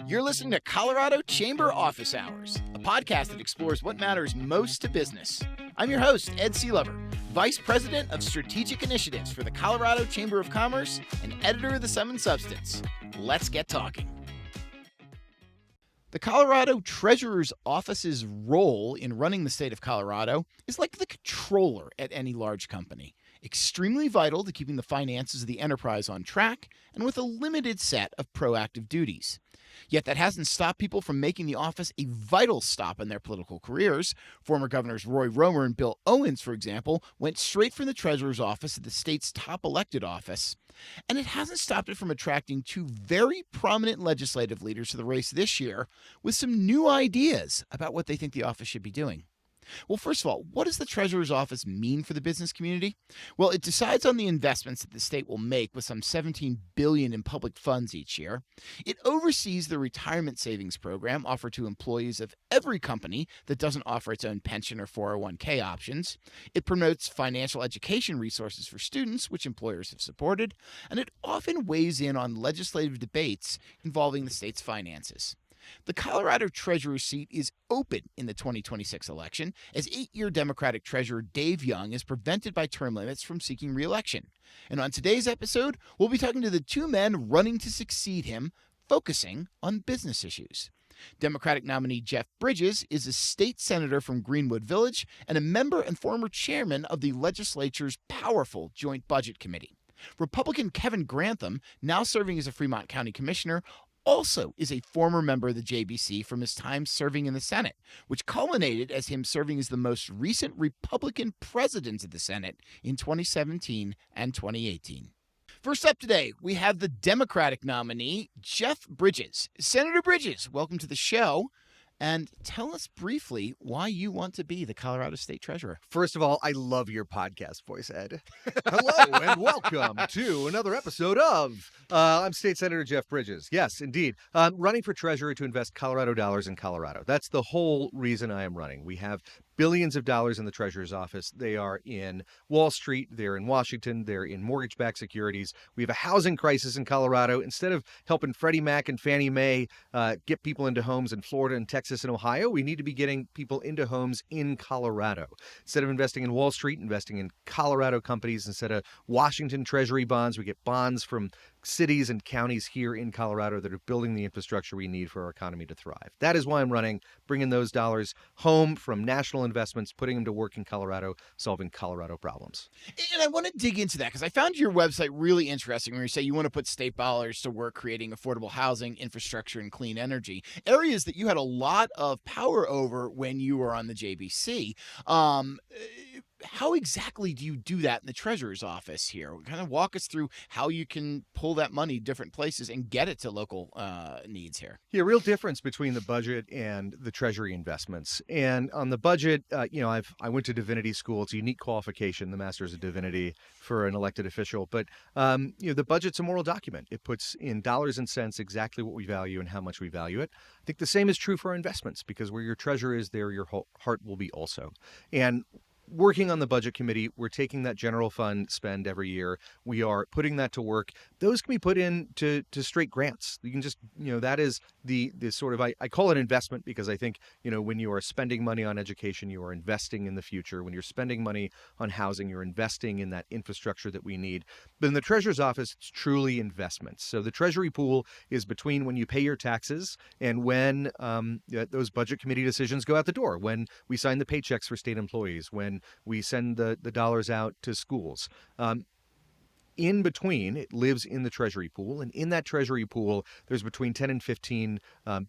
You're listening to Colorado Chamber Office Hours, a podcast that explores what matters most to business. I'm your host, Ed Sealover, Vice President of Strategic Initiatives for the Colorado Chamber of Commerce and editor of the Sum and Substance. Let's get talking. The Colorado Treasurer's Office's role in running the state of Colorado is like the controller at any large company, extremely vital to keeping the finances of the enterprise on track and with a limited set of proactive duties. Yet that hasn't stopped people from making the office a vital stop in their political careers. Former Governors Roy Romer and Bill Owens, for example, went straight from the Treasurer's office to the state's top elected office. And it hasn't stopped it from attracting two very prominent legislative leaders to the race this year with some new ideas about what they think the office should be doing. Well, first of all, what does the Treasurer's Office mean for the business community? Well, it decides on the investments that the state will make with some $17 billion in public funds each year. It oversees the retirement savings program offered to employees of every company that doesn't offer its own pension or 401k options. It promotes financial education resources for students, which employers have supported, and it often weighs in on legislative debates involving the state's finances. The Colorado Treasurer seat is open in the 2026 election as 8-year Democratic Treasurer Dave Young is prevented by term limits from seeking re-election. And on today's episode, we'll be talking to the two men running to succeed him, focusing on business issues. Democratic nominee Jeff Bridges is a state senator from Greenwood Village and a member and former chairman of the legislature's powerful Joint Budget Committee. Republican Kevin Grantham, now serving as a Fremont County Commissioner, also is a former member of the JBC from his time serving in the Senate, which culminated as him serving as the most recent Republican president of the Senate in 2017 and 2018. First up today, we have the Democratic nominee, Jeff Bridges. Senator Bridges, welcome to the show. And tell us briefly why you want to be the Colorado State Treasurer. First of all, I love your podcast voice, Ed. Hello and welcome to another episode of I'm State Senator Jeff Bridges. Yes, indeed. Running for treasurer to invest Colorado dollars in Colorado. That's the whole reason I am running. We have billions of dollars in the Treasurer's office. They are in Wall Street. They're in Washington. They're in mortgage-backed securities. We have a housing crisis in Colorado. Instead of helping Freddie Mac and Fannie Mae get people into homes in Florida and Texas and Ohio, we need to be getting people into homes in Colorado. Instead of investing in Wall Street, investing in Colorado companies. Instead of Washington Treasury bonds, we get bonds from cities and counties here in Colorado that are building the infrastructure we need for our economy to thrive. That is why I'm running, bringing those dollars home from national investments, putting them to work in Colorado, solving Colorado problems. And I want to dig into that because I found your website really interesting where you say you want to put state dollars to work creating affordable housing, infrastructure, and clean energy, areas that you had a lot of power over when you were on the JBC. How exactly do you do that in the Treasurer's office here? Kind of walk us through how you can pull that money different places and get it to local needs here. Yeah, real difference between the budget and the Treasury investments. And on the budget, I went to divinity school. It's a unique qualification, the Master's of Divinity, for an elected official. But the budget's a moral document. It puts in dollars and cents exactly what we value and how much we value it. I think the same is true for our investments, because where your treasure is, there your heart will be also. And working on the budget committee, we're taking that general fund spend every year. We are putting that to work. Those can be put into straight grants. You can just, that is the sort of, I call it investment because I think, when you are spending money on education, you are investing in the future. When you're spending money on housing, you're investing in that infrastructure that we need. But in the Treasurer's office, it's truly investments. So the Treasury pool is between when you pay your taxes and when those budget committee decisions go out the door, when we sign the paychecks for state employees, when we send the dollars out to schools. In between, it lives in the Treasury pool, and in that Treasury pool, there's between 10 and 15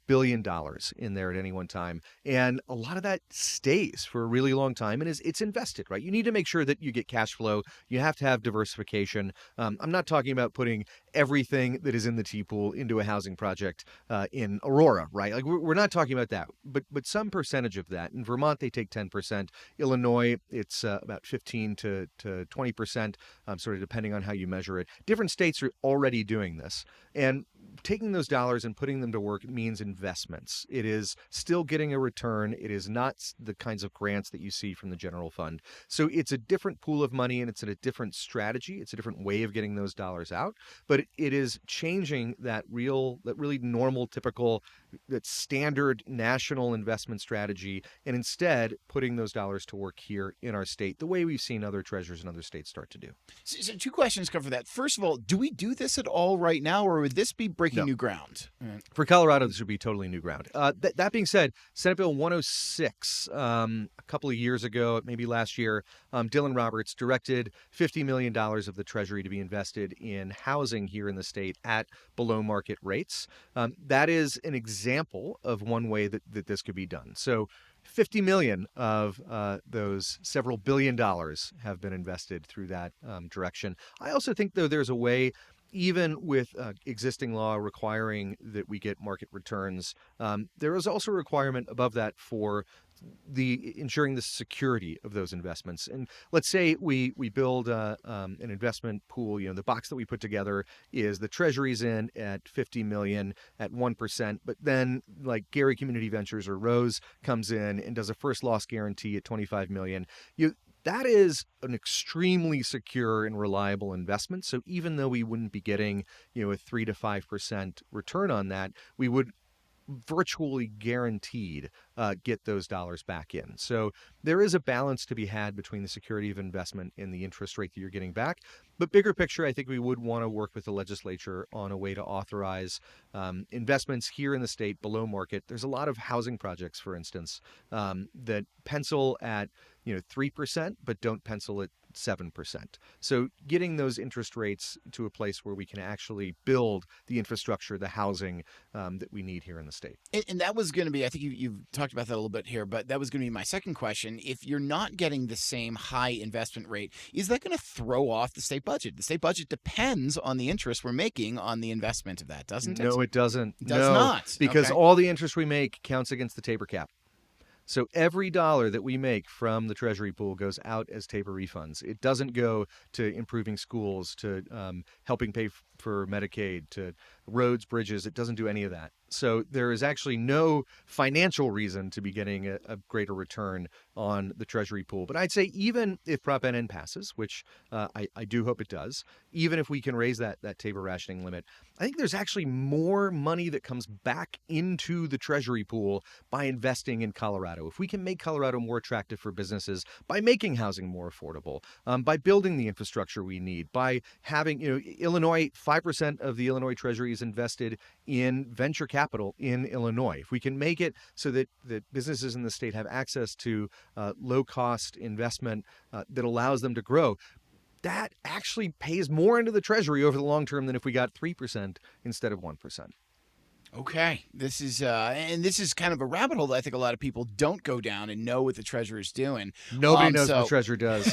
billion dollars in there at any one time, and a lot of that stays for a really long time, and it's invested, right? You need to make sure that you get cash flow. You have to have diversification. I'm not talking about putting everything that is in the T pool into a housing project in Aurora, right? Like we're not talking about that, but some percentage of that. In Vermont, they take 10%. Illinois, it's about 15 to 20%, sort of depending on how you measure it. Different states are already doing this. And taking those dollars and putting them to work means investments. It is still getting a return. It is not the kinds of grants that you see from the general fund. So it's a different pool of money, and it's a different strategy. It's a different way of getting those dollars out. But it is changing that really normal, typical, that standard national investment strategy, and instead putting those dollars to work here in our state, the way we've seen other treasurers in other states start to do. So two questions come from that. First of all, do we do this at all right now, or would this be breaking new ground? For Colorado, this would be totally new ground. That being said, Senate Bill 106, a couple of years ago, maybe last year, Dylan Roberts directed $50 million of the Treasury to be invested in housing here in the state at below market rates. That is an example of one way that this could be done. So 50 million of those several $billion have been invested through that direction. I also think, though, there's a way, even with existing law requiring that we get market returns, there is also a requirement above that for ensuring the security of those investments. And let's say we build an investment pool. The box that we put together is the Treasury's in at 50 million at 1%, but then like Gary Community Ventures or Rose comes in and does a first loss guarantee at 25 million. That is an extremely secure and reliable investment. So even though we wouldn't be getting, a 3 to 5% return on that, we would virtually guaranteed get those dollars back in. So there is a balance to be had between the security of investment and the interest rate that you're getting back. But bigger picture, I think we would want to work with the legislature on a way to authorize investments here in the state below market. There's a lot of housing projects, for instance, that pencil at 3%, but don't pencil at 7%. So getting those interest rates to a place where we can actually build the infrastructure, the housing that we need here in the state. And that was going to be, I think you've talked about that a little bit here, but that was going to be my second question. If you're not getting the same high investment rate, is that going to throw off the state budget? The state budget depends on the interest we're making on the investment of that, doesn't it? No, it doesn't. It does not. Because Okay. all the interest we make counts against the Tabor cap. So every dollar that we make from the Treasury pool goes out as Tabor refunds. It doesn't go to improving schools, to helping pay for Medicaid, to roads, bridges. It doesn't do any of that. So there is actually no financial reason to be getting a greater return on the Treasury pool. But I'd say even if Prop NN passes, which I do hope it does, even if we can raise that Tabor rationing limit, I think there's actually more money that comes back into the Treasury pool by investing in Colorado. If we can make Colorado more attractive for businesses by making housing more affordable, by building the infrastructure we need, by having, Illinois, 5% of the Illinois Treasury is invested in venture capital in Illinois. If we can make it so that businesses in the state have access to low-cost investment that allows them to grow, that actually pays more into the Treasury over the long term than if we got 3% instead of 1%. Okay, this is kind of a rabbit hole that I think a lot of people don't go down and know what the Treasurer's doing. Nobody knows what the Treasurer does.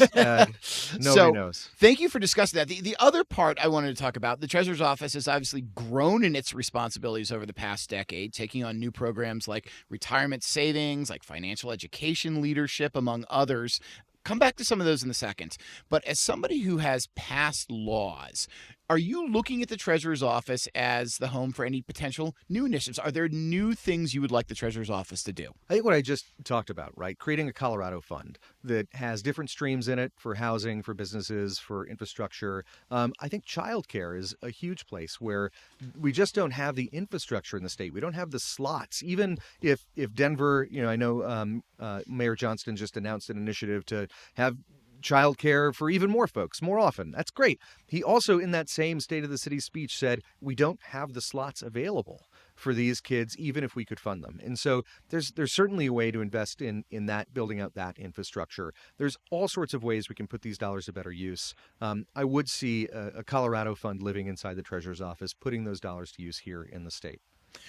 Nobody knows. Thank you for discussing that. The other part I wanted to talk about, the Treasurer's Office has obviously grown in its responsibilities over the past decade, taking on new programs like retirement savings, like financial education leadership, among others. Come back to some of those in a second. But as somebody who has passed laws, are you looking at the Treasurer's Office as the home for any potential new initiatives? Are there new things you would like the Treasurer's Office to do? I think what I just talked about, right? Creating a Colorado fund that has different streams in it for housing, for businesses, for infrastructure. I think childcare is a huge place where we just don't have the infrastructure in the state. We don't have the slots. Even if Denver, I know Mayor Johnston just announced an initiative to have childcare for even more folks more often. That's great. He also, in that same State of the City speech, said we don't have the slots available for these kids, even if we could fund them. And so there's certainly a way to invest in that, building out that infrastructure. There's all sorts of ways we can put these dollars to better use. I would see a Colorado fund living inside the Treasurer's Office, putting those dollars to use here in the state.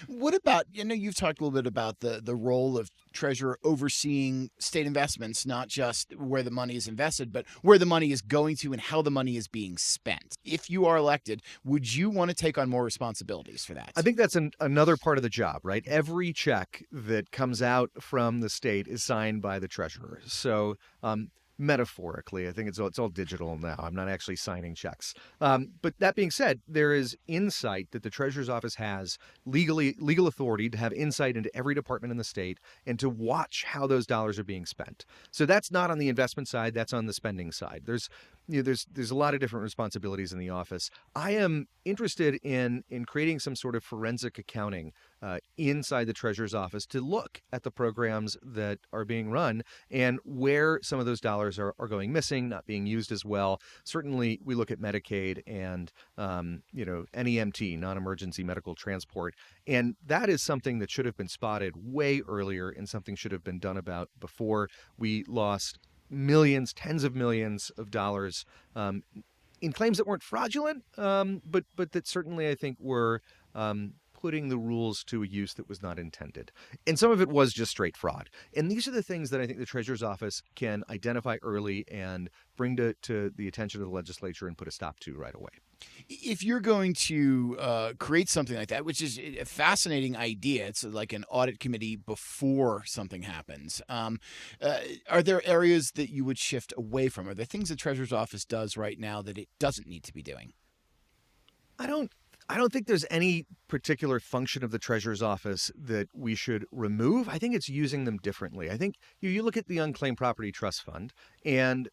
What about, you've talked a little bit about the role of Treasurer overseeing state investments, not just where the money is invested, but where the money is going to and how the money is being spent. If you are elected, would you want to take on more responsibilities for that? I think that's another part of the job, right? Every check that comes out from the state is signed by the treasurer. So metaphorically. I think it's all digital now. I'm not actually signing checks. But that being said, there is insight that the Treasurer's Office has legal authority to have insight into every department in the state and to watch how those dollars are being spent. So that's not on the investment side. That's on the spending side. There's a lot of different responsibilities in the office. I am interested in creating some sort of forensic accounting inside the Treasurer's Office to look at the programs that are being run and where some of those dollars are going missing, not being used as well. Certainly, we look at Medicaid and NEMT, non-emergency medical transport, and that is something that should have been spotted way earlier and something should have been done about before we lost millions, tens of millions of dollars in claims that weren't fraudulent, but that certainly I think were putting the rules to a use that was not intended. And some of it was just straight fraud. And these are the things that I think the Treasurer's Office can identify early and bring to the attention of the legislature and put a stop to right away. If you're going to create something like that, which is a fascinating idea, it's like an audit committee before something happens. Are there areas that you would shift away from? Are there things the Treasurer's Office does right now that it doesn't need to be doing? I don't think there's any particular function of the Treasurer's Office that we should remove. I think it's using them differently. I think you look at the Unclaimed Property Trust Fund, and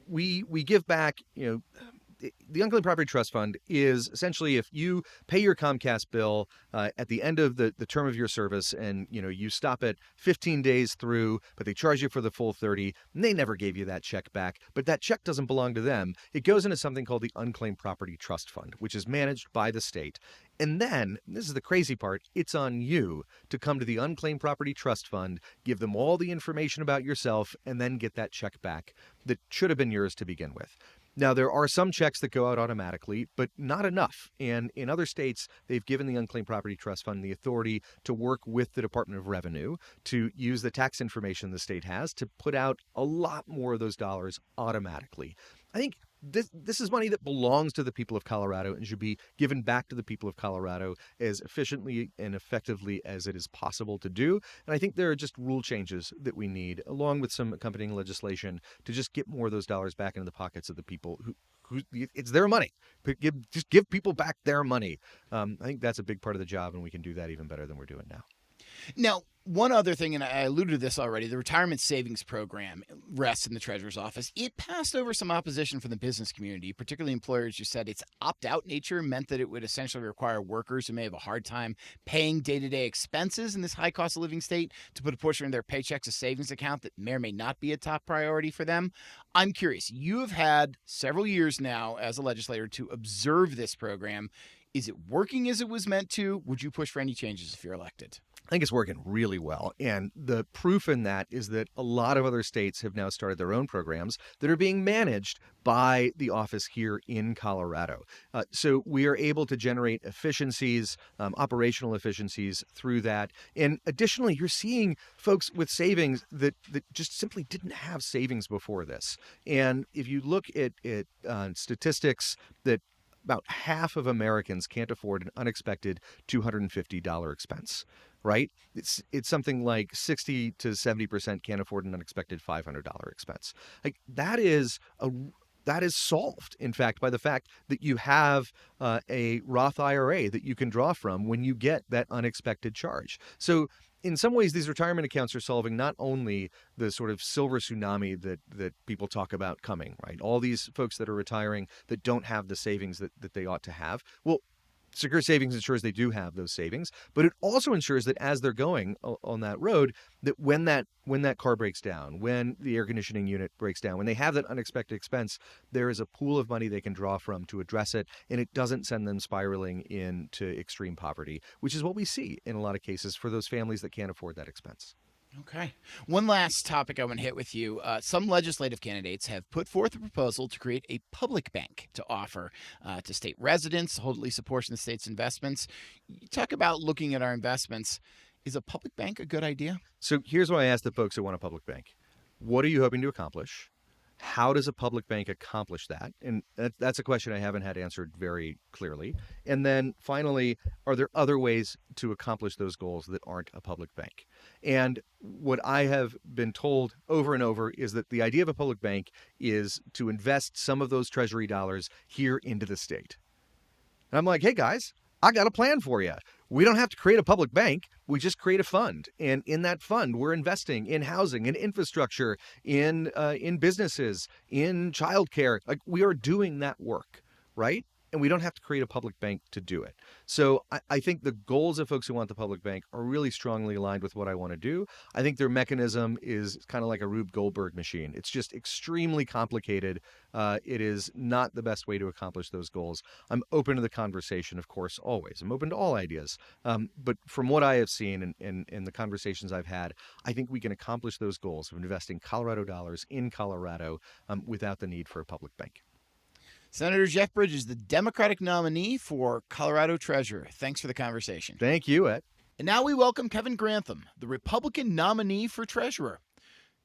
we give back, the Unclaimed Property Trust Fund is essentially if you pay your Comcast bill at the end of the term of your service and you stop at 15 days through, but they charge you for the full 30, and they never gave you that check back, but that check doesn't belong to them. It goes into something called the Unclaimed Property Trust Fund, which is managed by the state. And then, this is the crazy part, it's on you to come to the Unclaimed Property Trust Fund, give them all the information about yourself, and then get that check back that should have been yours to begin with. Now, there are some checks that go out automatically, but not enough. And in other states, they've given the Unclaimed Property Trust Fund the authority to work with the Department of Revenue to use the tax information the state has to put out a lot more of those dollars automatically. I think this is money that belongs to the people of Colorado and should be given back to the people of Colorado as efficiently and effectively as it is possible to do. And I think there are just rule changes that we need, along with some accompanying legislation, to just get more of those dollars back into the pockets of the people who it's their money. Just give people back their money. I think that's a big part of the job, and we can do that even better than we're doing now. Now, one other thing, and I alluded to this already, the retirement savings program rests in the Treasurer's Office. It passed over some opposition from the business community, particularly employers who said its opt-out nature meant that it would essentially require workers who may have a hard time paying day-to-day expenses in this high cost of living state to put a portion of their paychecks a savings account that may or may not be a top priority for them. I'm curious, you have had several years now as a legislator to observe this program. Is it working as it was meant to? Would you push for any changes if you're elected? I think it's working really well. And the proof in that is that a lot of other states have now started their own programs that are being managed by the office here in Colorado. So we are able to generate efficiencies, operational efficiencies through that. And additionally, you're seeing folks with savings that just simply didn't have savings before this. And if you look at statistics that about half of Americans can't afford an unexpected $250 expense, right? It's something like 60 to 70% can't afford an unexpected $500 expense. Like that is solved, in fact, by the fact that you have a Roth IRA that you can draw from when you get that unexpected charge. So in some ways, these retirement accounts are solving not only the sort of silver tsunami that people talk about coming, right? All these folks that are retiring that don't have the savings that they ought to have. Well, Secure Savings ensures they do have those savings, but it also ensures that as they're going on that road, that when that car breaks down, when the air conditioning unit breaks down, when they have that unexpected expense, there is a pool of money they can draw from to address it, and it doesn't send them spiraling into extreme poverty, which is what we see in a lot of cases for those families that can't afford that expense. Okay. One last topic I want to hit with you. Some legislative candidates have put forth a proposal to create a public bank to offer to state residents, hold at least a portion of the state's investments. You talk about looking at our investments. Is a public bank a good idea? So here's what I ask the folks who want a public bank. What are you hoping to accomplish? How does a public bank accomplish that? And that's a question I haven't had answered very clearly. And then finally, are there other ways to accomplish those goals that aren't a public bank? And what I have been told over and over is that the idea of a public bank is to invest some of those treasury dollars here into the state. And I'm like, hey guys, I got a plan for you. We don't have to create a public bank. We just create a fund, and in that fund, we're investing in housing, in infrastructure, in businesses, in childcare. Like, we are doing that work, right? And we don't have to create a public bank to do it. So I think the goals of folks who want the public bank are really strongly aligned with what I want to do. I think their mechanism is kind of like a Rube Goldberg machine. It's just extremely complicated. It is not the best way to accomplish those goals. I'm open to the conversation, of course, always. I'm open to all ideas. But from what I have seen and the conversations I've had, I think we can accomplish those goals of investing Colorado dollars in Colorado without the need for a public bank. Senator Jeff Bridges is the Democratic nominee for Colorado Treasurer. Thanks for the conversation. Thank you, Ed. And now we welcome Kevin Grantham, the Republican nominee for Treasurer.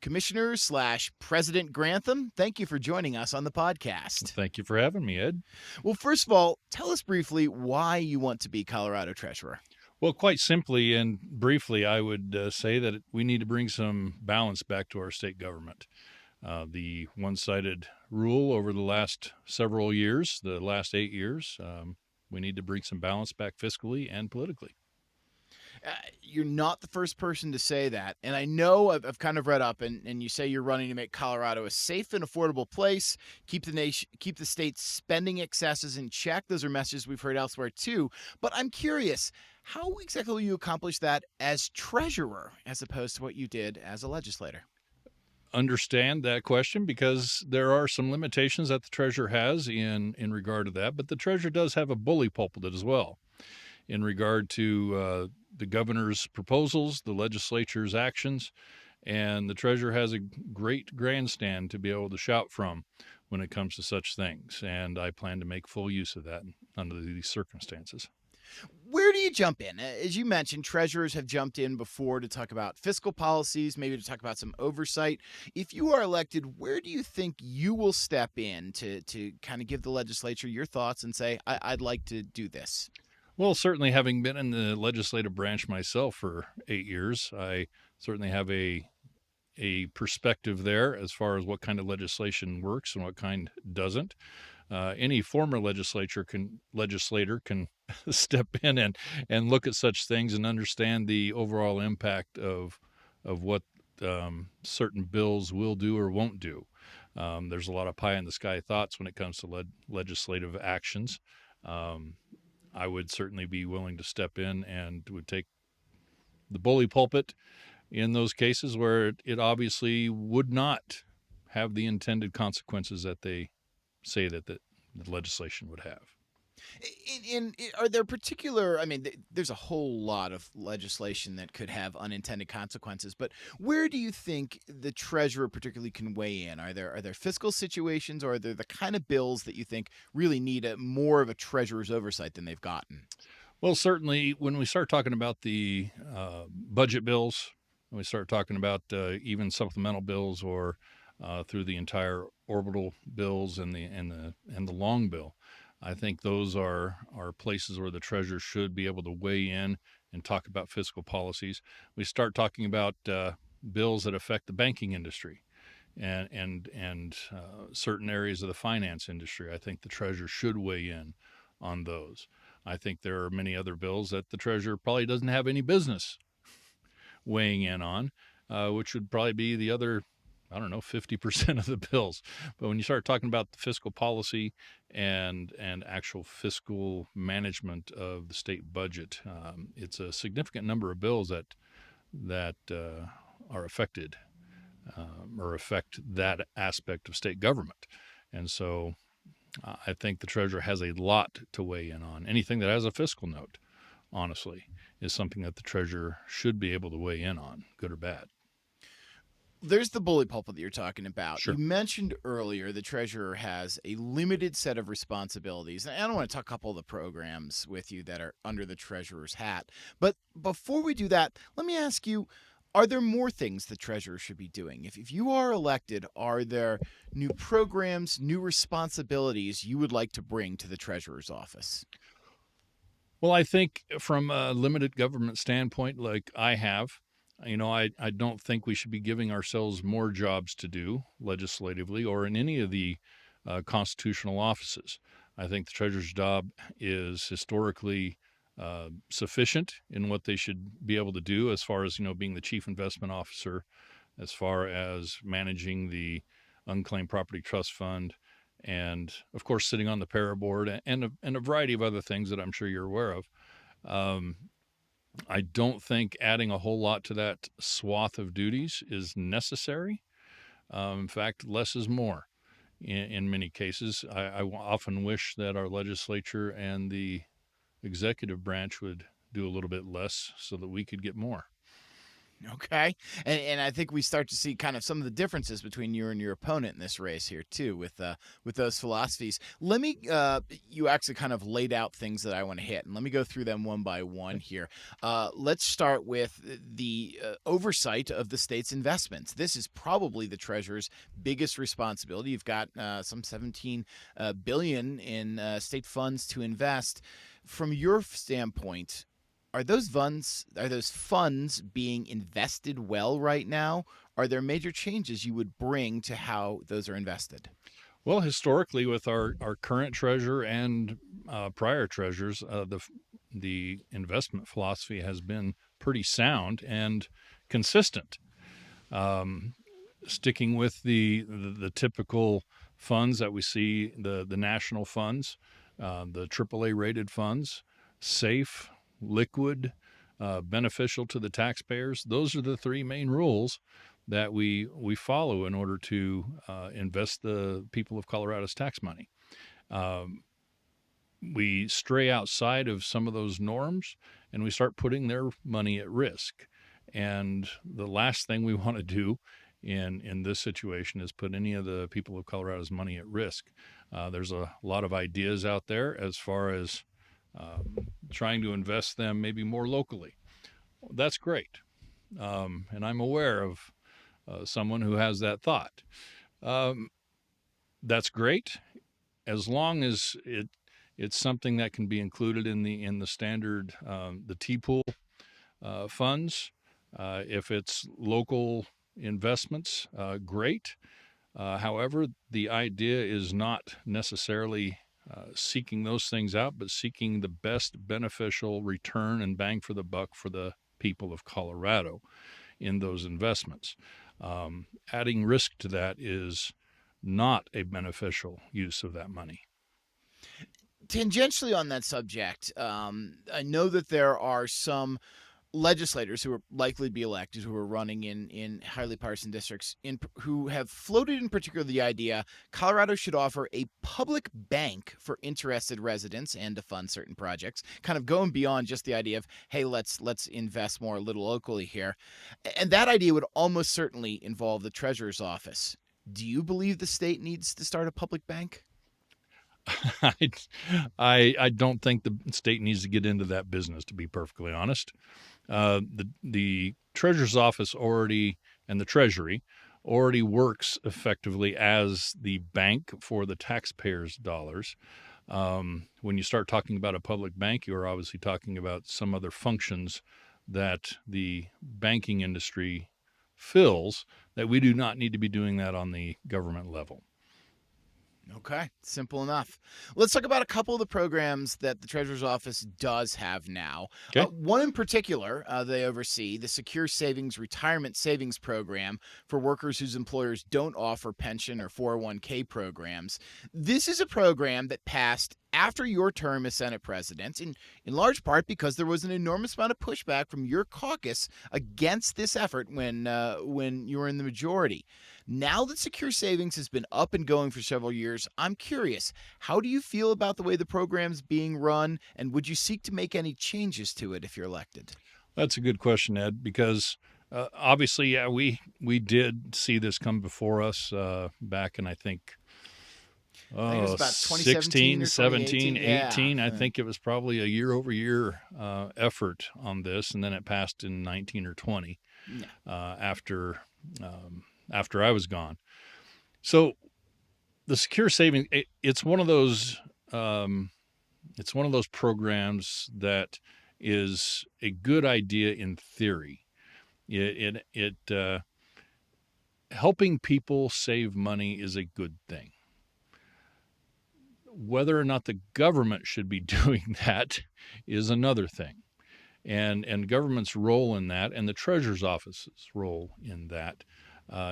Commissioner/President Grantham, thank you for joining us on the podcast. Thank you for having me, Ed. Well, first of all, tell us briefly why you want to be Colorado Treasurer. Well, quite simply and briefly, I would say that we need to bring some balance back to our state government. The one-sided rule over the last several years, the last 8 years, we need to bring some balance back fiscally and politically. You're not the first person to say that. And I know I've kind of read up, and you say you're running to make Colorado a safe and affordable place, keep the state's spending excesses in check. Those are messages we've heard elsewhere too. But I'm curious, how exactly will you accomplish that as treasurer as opposed to what you did as a legislator? Understand that question because there are some limitations that the treasurer has in regard to that, but the treasurer does have a bully pulpit as well in regard to the governor's proposals, the legislature's actions, and the treasurer has a great grandstand to be able to shout from when it comes to such things, and I plan to make full use of that under these circumstances. Where do you jump in? As you mentioned, treasurers have jumped in before to talk about fiscal policies, maybe to talk about some oversight. If you are elected, where do you think you will step in to kind of give the legislature your thoughts and say, I'd like to do this? Well, certainly having been in the legislative branch myself for 8 years, I certainly have a perspective there as far as what kind of legislation works and what kind doesn't. Any former legislator can step in and look at such things and understand the overall impact of what certain bills will do or won't do. There's a lot of pie in the sky thoughts when it comes to legislative actions. I would certainly be willing to step in and would take the bully pulpit in those cases where it obviously would not have the intended consequences that they say that the legislation would have. Are there particular, there's a whole lot of legislation that could have unintended consequences, but where do you think the treasurer particularly can weigh in? Are there fiscal situations, or are there the kind of bills that you think really need more of a treasurer's oversight than they've gotten? Well, certainly when we start talking about the budget bills, when we start talking about even supplemental bills or through the entire orbital bills and the long bill, I think those are places where the treasurer should be able to weigh in and talk about fiscal policies. We start talking about bills that affect the banking industry and certain areas of the finance industry. I think the treasurer should weigh in on those. I think there are many other bills that the treasurer probably doesn't have any business weighing in on, which would probably be the other 50% of the bills. But when you start talking about the fiscal policy and actual fiscal management of the state budget, it's a significant number of bills that are affected or affect that aspect of state government. And so I think the treasurer has a lot to weigh in on. Anything that has a fiscal note, honestly, is something that the treasurer should be able to weigh in on, good or bad. There's the bully pulpit that you're talking about. Sure. You mentioned earlier the treasurer has a limited set of responsibilities. And I don't want to talk a couple of the programs with you that are under the treasurer's hat. But before we do that, let me ask you, Are there more things the treasurer should be doing? If you are elected, are there new programs, new responsibilities you would like to bring to the treasurer's office? Well, I think from a limited government standpoint, like I have, I don't think we should be giving ourselves more jobs to do legislatively or in any of the constitutional offices. I think the treasurer's job is historically sufficient in what they should be able to do as far as, being the chief investment officer, as far as managing the unclaimed property trust fund, and of course sitting on the para board and a variety of other things that I'm sure you're aware of. Um, I don't think adding a whole lot to that swath of duties is necessary. In fact, less is more in many cases. I often wish that our legislature and the executive branch would do a little bit less so that we could get more. Okay. And I think we start to see kind of some of the differences between you and your opponent in this race here too with those philosophies. Let me you actually kind of laid out things that I want to hit, and let me go through them one by one here. Let's start with the oversight of the state's investments. This is probably the treasurer's biggest responsibility. You've got some 17 billion in state funds to invest. From your standpoint, are those funds being invested well right now? Are there major changes you would bring to how those are invested? Well, historically, with our current treasurer and prior treasurers, the investment philosophy has been pretty sound and consistent. Sticking with the typical funds that we see, the national funds, the AAA rated funds, safe, liquid, beneficial to the taxpayers. Those are the three main rules that we follow in order to invest the people of Colorado's tax money. We stray outside of some of those norms and we start putting their money at risk. And the last thing we want to do in this situation is put any of the people of Colorado's money at risk. There's a lot of ideas out there as far as trying to invest them maybe more locally. That's great. And I'm aware of someone who has that thought. That's great as long as it's something that can be included in the standard the T-pool funds. If it's local investments, great. However, the idea is not necessarily seeking those things out, but seeking the best beneficial return and bang for the buck for the people of Colorado in those investments. Adding risk to that is not a beneficial use of that money. Tangentially on that subject, I know that there are some legislators who are likely to be elected who are running in highly partisan districts who have floated in particular the idea Colorado should offer a public bank for interested residents and to fund certain projects, kind of going beyond just the idea of, hey, let's invest more a little locally here. And that idea would almost certainly involve the treasurer's office. Do you believe the state needs to start a public bank? I don't think the state needs to get into that business, to be perfectly honest. The treasurer's office and the treasury already works effectively as the bank for the taxpayers' dollars. When you start talking about a public bank, you are obviously talking about some other functions that the banking industry fills that we do not need to be doing that on the government level. Okay, simple enough. Let's talk about a couple of the programs that the Treasurer's Office does have now. Okay. One in particular, they oversee the Secure Savings Retirement Savings Program for workers whose employers don't offer pension or 401k programs. This is a program that passed after your term as Senate President, in large part because there was an enormous amount of pushback from your caucus against this effort when you were in the majority. Now that Secure Savings has been up and going for several years, I'm curious, how do you feel about the way the program's being run, and would you seek to make any changes to it if you're elected? That's a good question, Ed, because obviously, yeah, we did see this come before us back in, I think it was about 16, 17, 18. Yeah. I think it was probably a year-over-year effort on this, and then it passed in 19 or 20. Yeah. After I was gone. So the secure savings, it's one of those programs that is a good idea in theory. It helping people save money is a good thing. Whether or not the government should be doing that is another thing. And government's role in that, and the treasurer's office's role in that,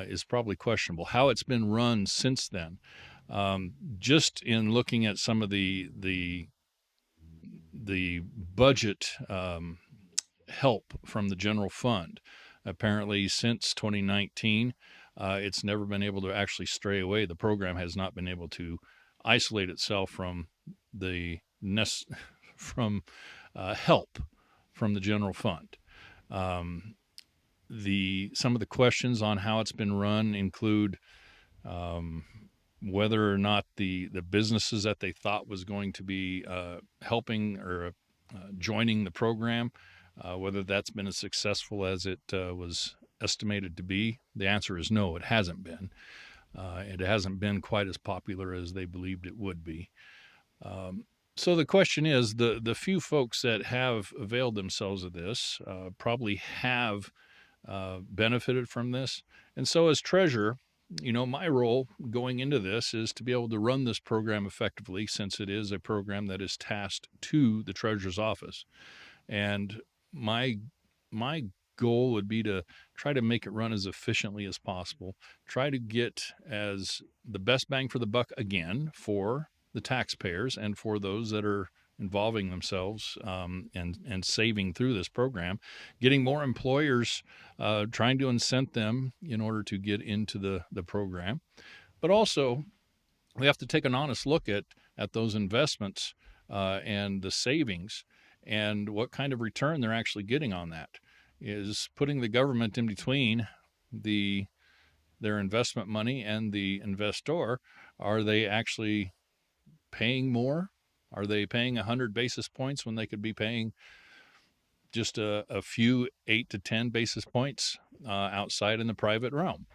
is probably questionable. How it's been run since then, just in looking at some of the budget help from the general fund, apparently since 2019, it's never been able to actually stray away. The program has not been able to isolate itself from the from help from the general fund. Some of the questions on how it's been run include whether or not the businesses that they thought was going to be helping or joining the program, whether that's been as successful as it was estimated to be. The answer is no, it hasn't been. It hasn't been quite as popular as they believed it would be. So the question is, the few folks that have availed themselves of this probably have benefited from this. And so as treasurer, my role going into this is to be able to run this program effectively, since it is a program that is tasked to the treasurer's office. And my goal would be to try to make it run as efficiently as possible, try to get as the best bang for the buck again for the taxpayers and for those that are involving themselves and saving through this program, getting more employers, trying to incent them in order to get into the program. But also, we have to take an honest look at those investments and the savings and what kind of return they're actually getting on that. Is putting the government in between their investment money and the investor. Are they actually paying more? Are they paying 100 basis points when they could be paying just a few 8 to 10 basis points outside in the private realm?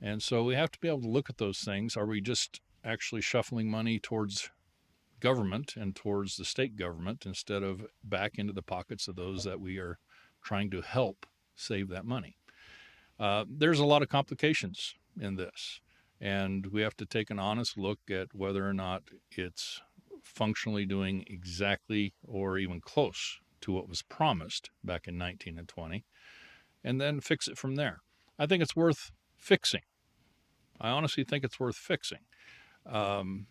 And so we have to be able to look at those things. Are we just actually shuffling money towards government and towards the state government instead of back into the pockets of those that we are trying to help save that money? There's a lot of complications in this, and we have to take an honest look at whether or not it's functionally doing exactly or even close to what was promised back in 19 and 20, and then fix it from there. I think it's worth fixing. I honestly think it's worth fixing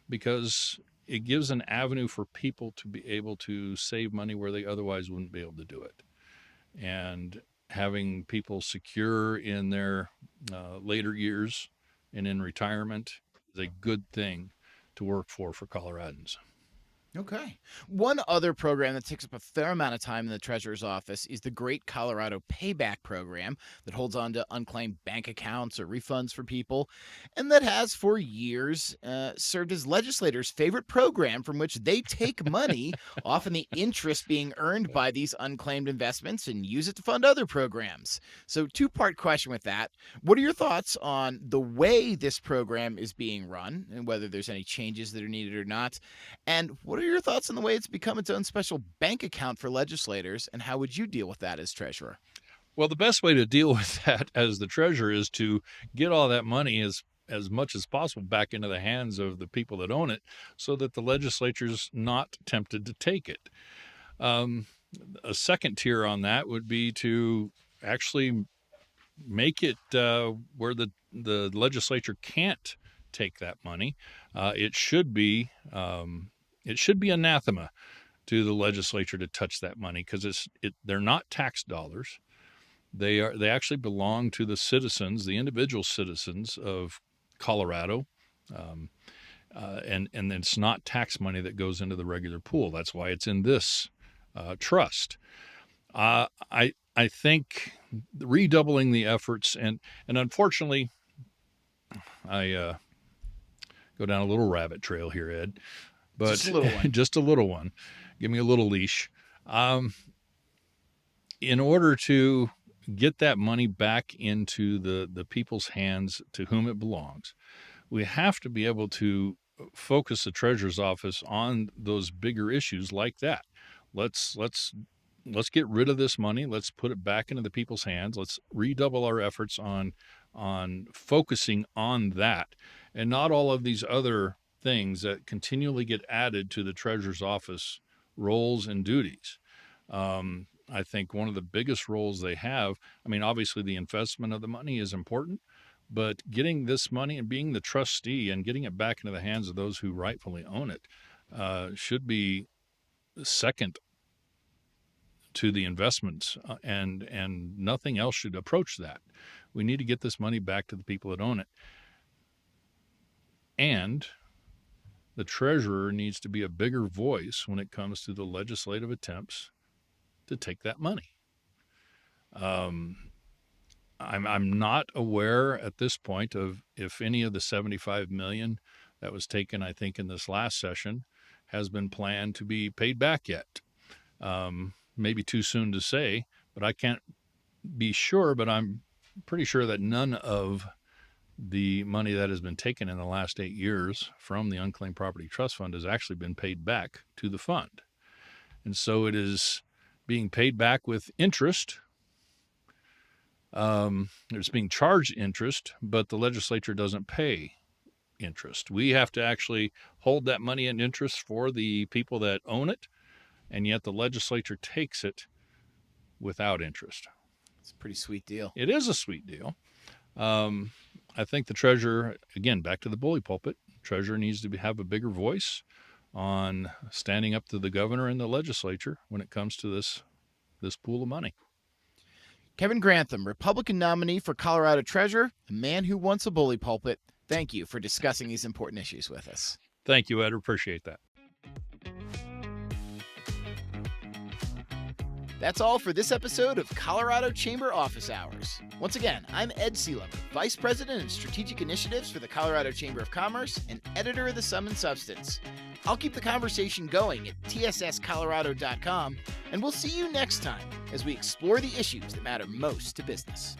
because it gives an avenue for people to be able to save money where they otherwise wouldn't be able to do it. And having people secure in their later years and in retirement is a good thing to work for Coloradans. Okay. One other program that takes up a fair amount of time in the treasurer's office is the Great Colorado Payback Program that holds on to unclaimed bank accounts or refunds for people, and that has for years served as legislators' favorite program from which they take money, often the interest being earned by these unclaimed investments, and use it to fund other programs. So, two-part question with that. What are your thoughts on the way this program is being run and whether there's any changes that are needed or not? And what are your thoughts on the way it's become its own special bank account for legislators, and how would you deal with that as treasurer? Well, the best way to deal with that as the treasurer is to get all that money as much as possible back into the hands of the people that own it, so that the legislature's not tempted to take it. A second tier on that would be to actually make it where the legislature can't take that money. It should be anathema to the legislature to touch that money, because they're not tax dollars. They actually belong to the citizens, the individual citizens of Colorado, and it's not tax money that goes into the regular pool. That's why it's in this trust. I think redoubling the efforts, and unfortunately, I go down a little rabbit trail here, Ed. But just a little one. Just a little one. Give me a little leash. In order to get that money back into the people's hands to whom it belongs. We have to be able to focus the treasurer's office on those bigger issues like that. Let's get rid of this money. Let's put it back into the people's hands. Let's redouble our efforts on focusing on that, and not all of these other things that continually get added to the treasurer's office roles and duties. I think one of the biggest roles they have, I mean, obviously the investment of the money is important, but getting this money and being the trustee and getting it back into the hands of those who rightfully own it should be second to the investments, and nothing else should approach that. We need to get this money back to the people that own it. And the treasurer needs to be a bigger voice when it comes to the legislative attempts to take that money. I'm not aware at this point of if any of the $75 million that was taken, I think, in this last session has been planned to be paid back yet. Maybe too soon to say, but I can't be sure, but I'm pretty sure that none of the money that has been taken in the last 8 years from the Unclaimed Property Trust Fund has actually been paid back to the fund. And so it is being paid back with interest. It's being charged interest, but the legislature doesn't pay interest. We have to actually hold that money in interest for the people that own it, and yet the legislature takes it without interest. It's a pretty sweet deal. It is a sweet deal. I think the treasurer, again, back to the bully pulpit, treasurer needs to have a bigger voice on standing up to the governor and the legislature when it comes to this pool of money. Kevin Grantham, Republican nominee for Colorado Treasurer, a man who wants a bully pulpit. Thank you for discussing these important issues with us. Thank you, Ed. Appreciate that. That's all for this episode of Colorado Chamber Office Hours. Once again, I'm Ed Sealover, Vice President of Strategic Initiatives for the Colorado Chamber of Commerce and editor of the Sum and Substance. I'll keep the conversation going at tsscolorado.com, and we'll see you next time as we explore the issues that matter most to business.